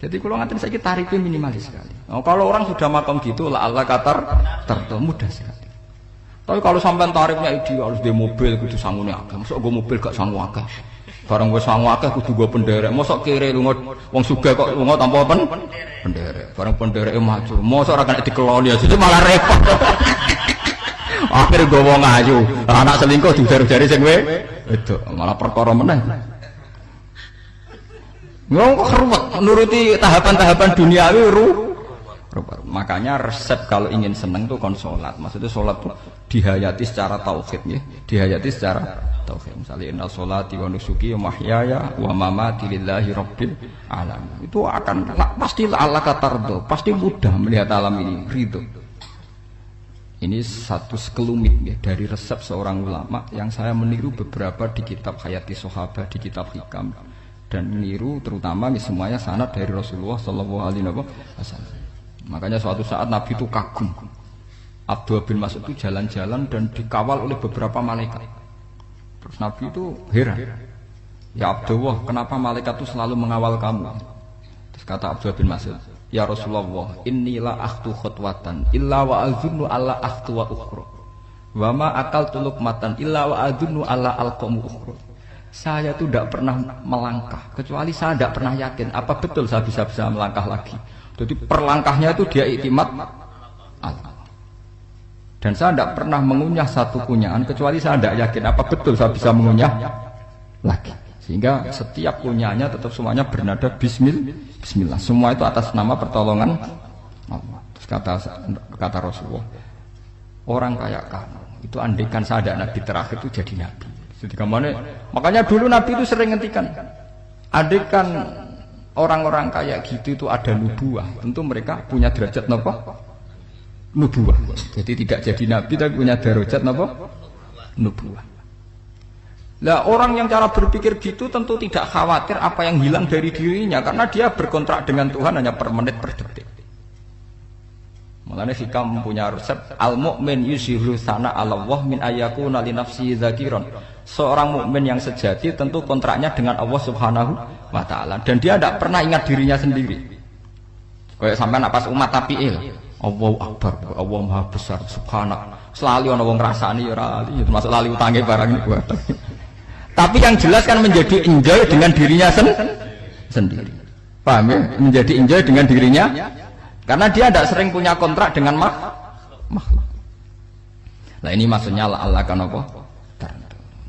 Jadi kalau nganten saiki tarifnya minimalis sekali. Nah, kalau orang sudah makam gitu lah Allah katar mudah sekali. Tapi kalau sampai tarifnya ideal harus di mobil kudu sangune akeh. Mosok go mobil gak sangu akeh. Barang wis sangu akeh kudu go penderek. Mosok kere lunga wong sugih kok lunga tanpa penderek. Barang pendereke maju. Mosok ora kena dikeloni aja malah repot. Akhire go wong ayu. Anak selingkuh dijar-jari sing wedok malah perkara meneh. Wong kok ruwet nuruti tahapan-tahapan duniawi Makanya resep kalau ingin seneng tuh kon sholat. Maksudnya sholat tuh dihayati secara tauhid ya. Dihayati secara tauhid. Misalnya inna sholati wa nusuki wa mahyaya wa mamati lillahi rabbil alamin. Itu akan pasti Allah katardo, pasti mudah melihat alam ini ridho. Ini satu sekelumit ya, dari resep seorang ulama yang saya meniru beberapa di kitab Hayati Sahabat, di kitab Hikam, dan meniru terutama semuanya sanad dari Rasulullah Shallallahu Alaihi Wasallam. Makanya suatu saat Nabi itu kagum. Abdullah bin Mas'ud itu jalan-jalan dan dikawal oleh beberapa malaikat. Terus Nabi itu heran. Ya Abdullah, kenapa malaikat itu selalu mengawal kamu? Terus kata Abdullah bin Mas'ud, ya Rasulullah, innila akhtu khutwatan illa wa azunnu alla akhtu wa ukhra. Wa ma akaltu luqmatan illa wa azunnu alla alqamu ukhra. Saya itu tidak pernah melangkah kecuali saya tidak pernah yakin apa betul saya bisa melangkah lagi. Jadi perlangkahnya itu dia iktimat Allah. Dan saya tidak pernah mengunyah satu kunyahan kecuali saya tidak yakin apa betul saya bisa mengunyah lagi. Sehingga setiap kunyahannya tetap semuanya bernada Bismillah. Semua itu atas nama pertolongan Allah. Terus kata Rasulullah, orang kayak kamu itu andaikan saya ada nabi terakhir itu jadi nabi. Jadi makanya dulu Nabi itu sering ngendikan, andaikan orang-orang kayak gitu itu ada nubuah, tentu mereka punya derajat napa? Nubuah. Jadi tidak jadi nabi tapi punya derajat napa? Nubuah. Lah orang yang cara berpikir gitu tentu tidak khawatir apa yang hilang dari dirinya karena dia berkontrak dengan Tuhan hanya per menit per detik. Mulane Hikam punya resep al-mu'min yusiru sana Allah min ayyakuna li nafsi dzakiran. Seorang mukmin yang sejati tentu kontraknya dengan Allah Subhanahu wa taala dan dia tidak pernah ingat dirinya sendiri. Kayak sampean pas umat tapiil, Allahu Akbar, Allah Maha Besar, subhanak. Selalu ana wong ngrasani ya ora ali, termasuk lali utange barang niku. Tapi yang jelas kan menjadi enjoy dengan dirinya sendiri. Paham ya? Menjadi enjoy dengan dirinya karena dia tidak sering punya kontrak dengan makhluk. Nah ini maksudnya Allah kan apa?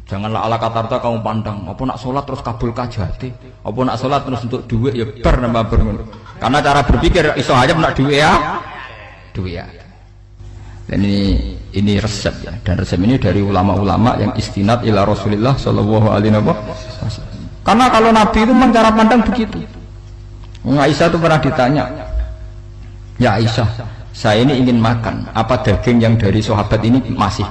Janganlah ala katarta kamu pandang, apa nak sholat terus kabul kajati, apa nak sholat terus untuk duit ya nambah bermenur. Karena cara berpikir iso aja nak duit ya. Dan ini resep ya, dan resep ini dari ulama-ulama yang istinad ila Rasulullah Shallallahu Alaihi Wasallam. Karena kalau Nabi itu memang cara pandang begitu. Aisyah itu pernah ditanya, ya Aisyah, saya ini ingin makan, apa daging yang dari sahabat ini masih?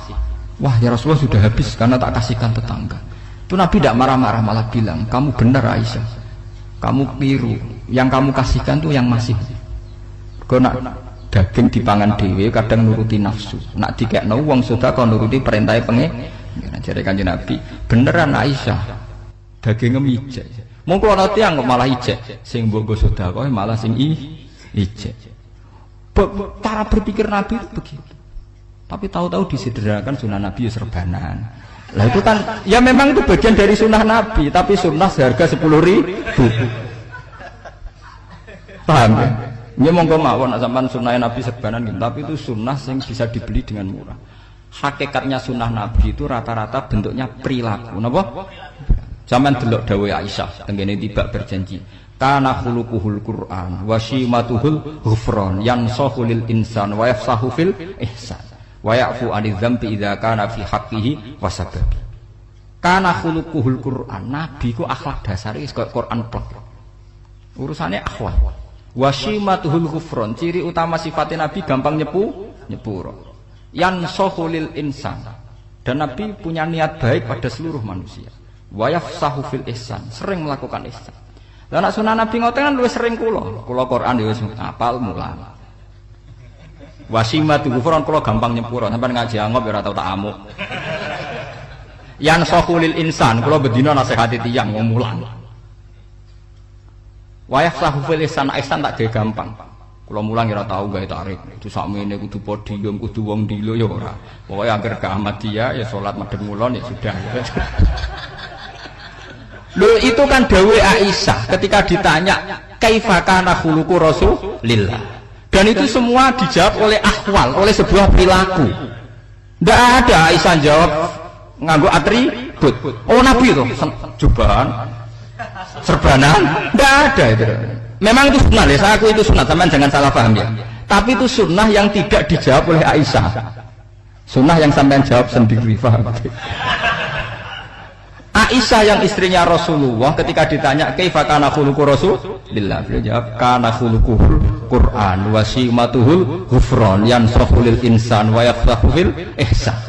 Wah ya Rasulullah sudah habis karena tak kasihkan tetangga. Itu Nabi tidak marah-marah malah bilang, kamu benar Aisyah, kamu keliru, yang kamu kasihkan tuh yang masih. Karena daging dipangan dewe kadang nuruti nafsu, nak dikekno wong sedekah nuruti perintah pengen. Jadi Kanjeng Nabi beneran Aisyah dagingnya ijek. Mongko ana tiyang kok malah ijek, sing mbok sedekah malah sing ijek. Cara berpikir Nabi itu begitu. Tapi tahu-tahu disederhanakan sunnah Nabi serbanan. Lah itu kan ya memang itu bagian dari sunnah Nabi, tapi sunnah seharga 10.000. Paham ya? Ini monggo mawon sampean sunnah Nabi serbanan gitu, tapi itu sunnah yang bisa dibeli dengan murah. Hakikatnya sunnah Nabi itu rata-rata bentuknya perilaku. Napa? Sampean delok dawuh Aisyah tengene tiba berjanji. Kana khuluquhul Qur'an wa shimatuhul ghufran yansahu lil insan wa yafsahu fil ihsan. Wa ya'fu 'anil dzambi idza kana fi haqqihi wa sababi. Kana khuluquhul Qur'an, nabi ku akhlak dasare wis kaya Quran plek. Urusane akhlak. Wa shimatuhul ghufran, ciri utama sifatnya nabi gampang nyepuro. Yansahu lil insan. Dan nabi punya niat baik pada seluruh manusia. Wa yafsahu fil ihsan, sering melakukan ihsan. Lah nek sunah nabi ngoten kan luwih sering kula Quran ya wis apal mulang. Wasimatu ghufran kula gampang nyepuro, sampean ngaji angop ya ora tau tak amuk. Yang sahulil insan kula bedina nasihati tiyang wong mulang. Wayah sahufil ihsan tak gawe gampang. Kula mulang ora tau gawe tarik. Itu sakmene kudu podium, kudu wong dilo ya ora. Pokoke anggere ke Ahmadiyah ya salat madhep ngulon ya sudah. Loh itu kan dawuh Aisyah ketika ditanya kaifa kana khuluqu Rasulillah. Dan itu semua dijawab oleh ahwal, oleh sebuah perilaku. Ndak ada Aisyah jawab nganggo atribut. Oh Nabi itu jubahan, serbanan, ndak ada itu. Memang itu sunnah ya, saya aku itu sunnah, teman jangan salah paham ya. Tapi itu sunnah yang tidak dijawab oleh Aisyah. Sunnah yang sampean jawab sendiri, paham? Aisyah yang istrinya Rasulullah ketika ditanya kaifa kana khuluqu Rasulillah, beliau jawab kana khuluquhul Quran wa simatuhul ghufran yansrahu lil insan wa yaghfaru fil ihsan.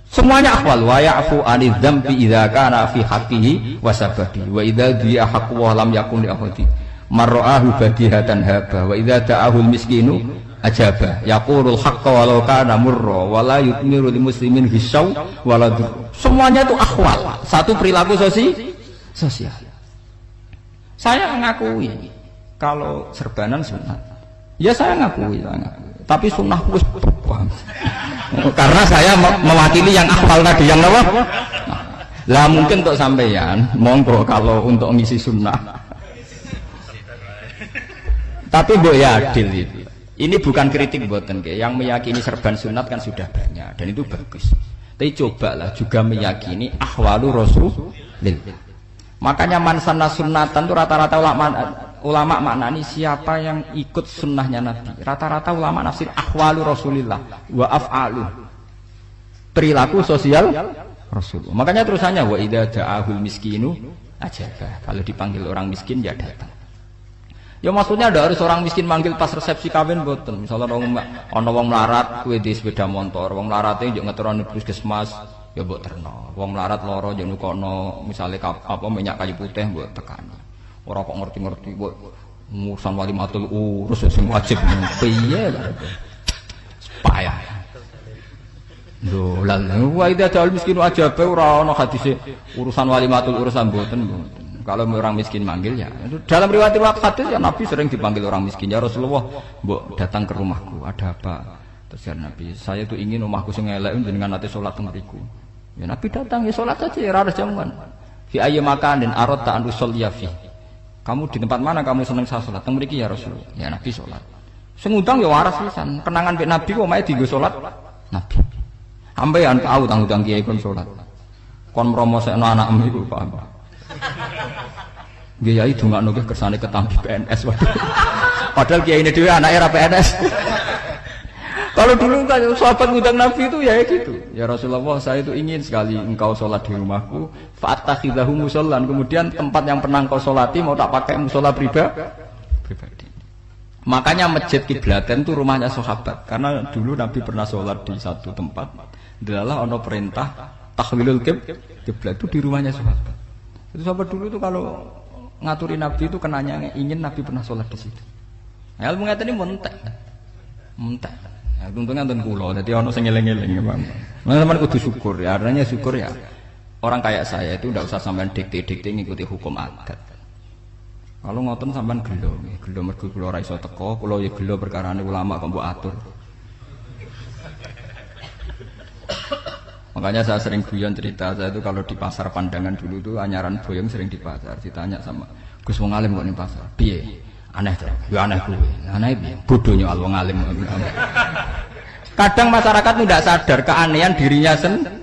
Semuanya akhwal wa ya'fu 'anil dzambi idza kana fi haqqihi wa sabati wa idza di'a haqqu wa lam yakun li ahadi marra'ahu badihatan haba wa idza da'ahul miskinu ajaba yaqulul haqqa walau kana murra wa la yutmiru lil muslimin hisaw wala dur. Semuanya itu akhwal, satu perilaku sosial. Saya mengakui kalau serbanan sunat. Ya saya ngakui. Tapi sunnah wis paham. Karena saya mewakili yang akhwal tadi yang apa? Lah mungkin untuk sampeyan, monggo kalau untuk ngisi sunnah. Tapi mbok ya adil itu. Ini bukan kritik mboten nggih. Yang meyakini serban sunat kan sudah banyak dan itu bagus. Tapi cobalah juga meyakini ahwalu Rasulillah. Makanya mansana sunnatan itu rata-rata ulama maknani siapa yang ikut sunnahnya Nabi. Rata-rata ulama nafsir ahwalu Rasulillah wa af'alu. Perilaku sosial Rasulullah. Makanya terusannya wa idza da'ahul miskinu ajaba. Kalau dipanggil orang miskin ya datang. Ya maksudnya ada harus orang miskin manggil pas resepsi kawin boten. Misalnya ana wong melarat kuwi di sepeda motor, wong melarate yo ngeterone puskesmas ya mbok terno. Wong melarat lara yo nukono misale apa minyak kayu putih mbok tekani. Ora kok ngerti-ngerti mbok ngurusan walimatul urus sing wajib piye lho. Payah. Lho lan wa idza dal miskin ajabe ora ana hadise urusan walimatul urusan mboten. Kalau orang miskin manggil ya dalam riwayat hadis ya Nabi sering dipanggil orang miskin ya Rasulullah mbok datang ke rumahku ada apa terus ya Nabi saya tuh ingin rumahku sing elek jenengan nate salat teng mriku ya Nabi datang ya salat saja ya ora jamuan fi ayyi makanin aradta an usolliya fi kamu di tempat mana kamu seneng saya salat teng mriki ya Rasulullah ya Nabi salat sing ngundang ya waras pisan kenangan mek Nabi kok mae dienggo salat Nabi ampean tau tanggung kiai kon salat kon mromosekno anakmu iku paham Kiai dongakno nggih kersane ketampi PNS waduh. Padahal kiai ini dhewe anake ra PNS. Kalau dulu kan sahabat ngundang Nabi itu ya gitu. Ya Rasulullah, saya itu ingin sekali engkau sholat di rumahku. Fa'atakhidahu musallan. Kemudian tempat yang pernah engkau sholati mau tak pakai musola pribadi. Makanya masjid Kiblaten itu rumahnya sahabat. Karena dulu Nabi pernah sholat di satu tempat. Adalah ono perintah tahwilul kiblat itu di rumahnya sahabat. Itu sahabat dulu itu kalau ngaturi Nabi itu kenanya ingin Nabi pernah sholat di situ. Ilmu ngeten ini mentek. Ya, untungnya nonton kulo, jadi ono sing eling-eling ya Bang. Teman-teman kudu syukur ya, artinya syukur ya. Orang kayak saya itu tidak usah sampean dikte-dikte ngikuti hukum adat. Kalau ngoten sampean gelo mergo kula ora iso teko, kula ya gelo perkarane ulama kok mbok atur. Makanya saya sering guyon cerita saya itu kalau di pasar Pandangan dulu tuh anyaran boyong sering di pasar ditanya sama Gus wong alim kok ning pasar. Piye? Aneh to. Ya aneh kuwi. Aneh piye? Bodohnya al wong alim. Kadang masyarakat itu tidak sadar keanehan dirinya sendiri.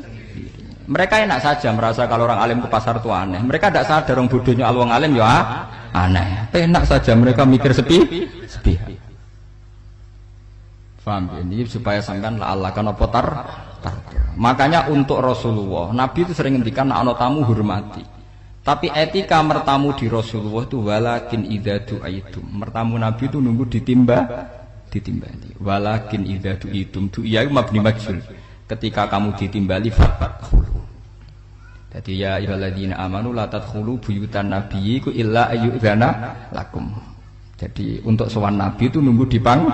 Mereka enak saja merasa kalau orang alim ke pasar itu aneh. Mereka tidak sadar orang bodohnya al wong alim ya aneh. Enak saja mereka mikir sepi. Paham ini supaya sampean la Allah kan apa tar. Makanya untuk Rasulullah Nabi itu sering ngendikan ana tamu hormati. Tapi etika mertamu di Rasulullah itu walakin idza du'aitum. Mertamu Nabi itu nunggu ditimbali. Walakin idza du'itum ya mabni majhul. Ketika kamu ditimbali fadkhulu. Jadi ya ayyuhalladzina amanu la tadkhulu buyutan nabiyyi illa ayyudzana lakum. Jadi untuk sowan Nabi itu nunggu dipanggil.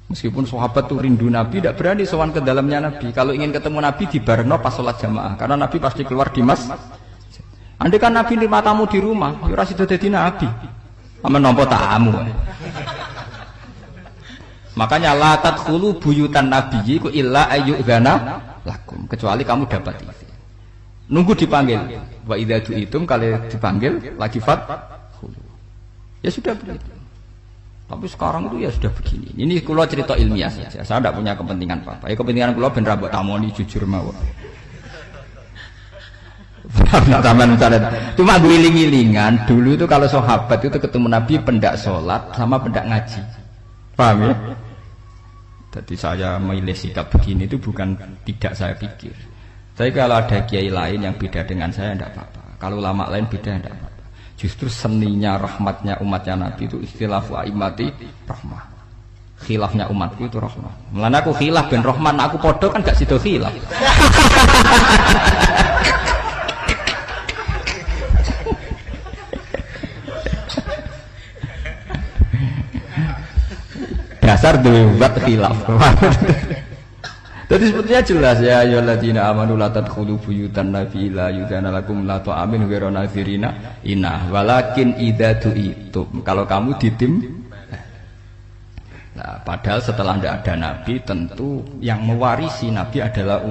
Meskipun sahabat tuh rindu Nabi, tidak berani sowan ke dalamnya Nabi. Kalau ingin ketemu Nabi di barno pas sholat jamaah, karena Nabi pasti keluar di masjid. Andai kan Nabi nerima tamu di rumah, ya ora sida dadi nabi. Ame nampa tamu. Makanya la tadkhulu buyutan nabiyyi ku illa ayyudzana lakum, kecuali kamu dapat izin. Nunggu dipanggil. Wa idza du'itum, kalau dipanggil lagi fat. Ya sudah begitu. Tapi sekarang itu ya sudah begini. Ini kula cerita ilmiah saja. Saya tidak punya kepentingan apa-apa. Ya kepentingan kula ben ra mbok tamoni jujur mawon. Cuma guling-gilingan dulu itu kalau sahabat itu ketemu Nabi pendak sholat sama pendak ngaji. Paham ya? Jadi saya memilih sikap begini itu bukan tidak saya pikir. Tapi kalau ada kiai lain yang beda dengan saya tidak apa-apa. Kalau ulama lain beda tidak apa-apa. Justru seninya rahmatnya umatnya Nabi itu istilah aimati rahmah. Khilafnya umatku itu rahmah. Mulane aku khilaf ben rahman, aku podo kan gak sido khilaf. Dasar buat khilaf. Jadi sebetulnya jelas ya ayyuhalladzina amanu la tadkhulu buyutan nabi la yudzana lakum la ta'amin ghairu nadhirina inna walakin idza du'itum. Kalau kamu ditim. Nah, padahal setelah tidak ada nabi tentu yang mewarisi nabi adalah